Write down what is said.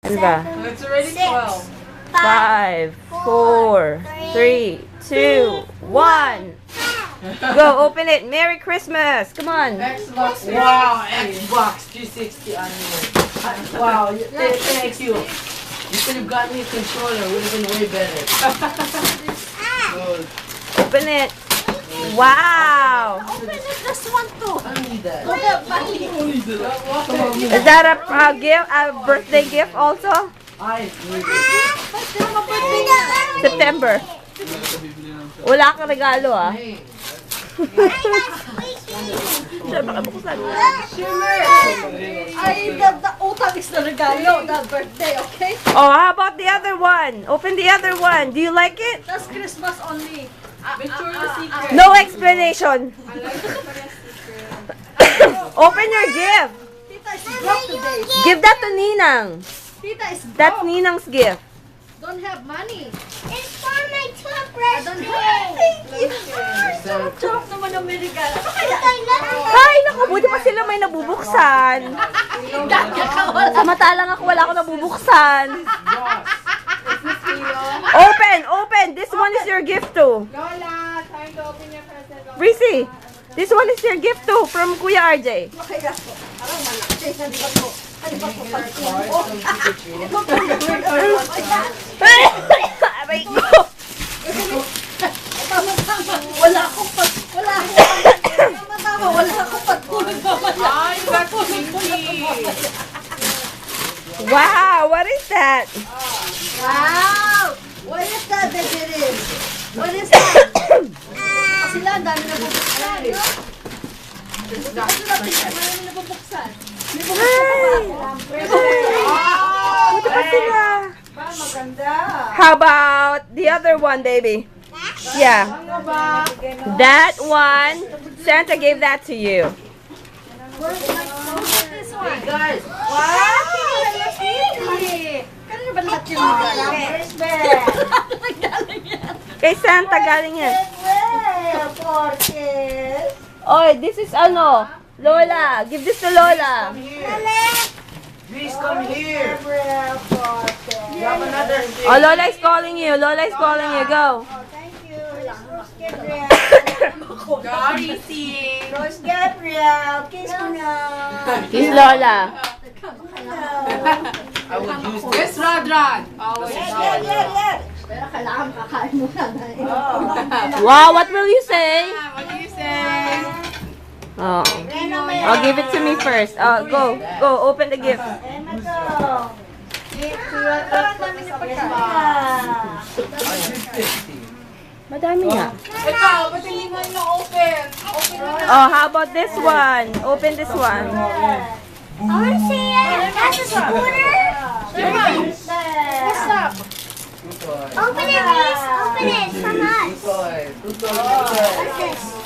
Ano ba? It's already 12. 5, 4, 3, 2, 1. Go, open it. Merry Christmas. Come on. Xbox. Wow, Xbox 360 on here. Wow, thank you. You could have gotten me a controller. Would have been way better. Open it. Wow. Open it, this one too. I need that. Is that a gift, a birthday gift also? I need it. September. Wala kang regalo ah. Hey, Sir, baka buksan. Ay, the utang is the regalo, the birthday, okay? Oh, how about the other one? Open the other one. Do you like it? That's Christmas only. Victoria's Secret. No explanation. Open your gift. Tita is broke today. Give that to Ninang. Tita is That's broke. Ninang's gift. Don't have money. It's for my toothbrush. Thank you. Sarap naman ang may regalo. Ano kaya? Ay, naku, buti pa sila may nabubuksan. Samantalang ako, wala akong nabubuksan. Open! This one is your gift too. Lola, time to open your present. Risi, this one is your gift too from Kuya RJ. Ano kaya po? Parang malaki. Ano ba po? Ano ba po? Aray ko. Wala akong wala akong pagtulog mamaya. Ay, that's kinky. Wow, what is that? Wow! What is that, baby? What is that? Sila, ang dami na bubuksan. Marami na bubuksan. Buti pa sila. How about the other one, baby? Yeah. That one, Santa gave that to you. This one. Guys, Kanino ba lahat yung nagaling yan? Kay Santa galing yan. Oy, this is ano? Lola, give this to Lola. please come here. You have another thing. Oh, Lola is calling you. Lola is calling you. Go. Rose Gabriel, kiss mo na. Kiss Lola. I would use this. Rodron. Always. Pero kailangan kakain muna na. Wow, what will you say? What do you say? Oh. Oh, give it to me first. Oh, go. Go, open the gift. Madami nga. Ikaw, ba't hindi mo na-open? Open mo na. Oh, how about this one? Open this one. I want to see it. That's a scooter. What's up? Open it, please. Open it. It's from us. Tutoy. Tutoy. What's this?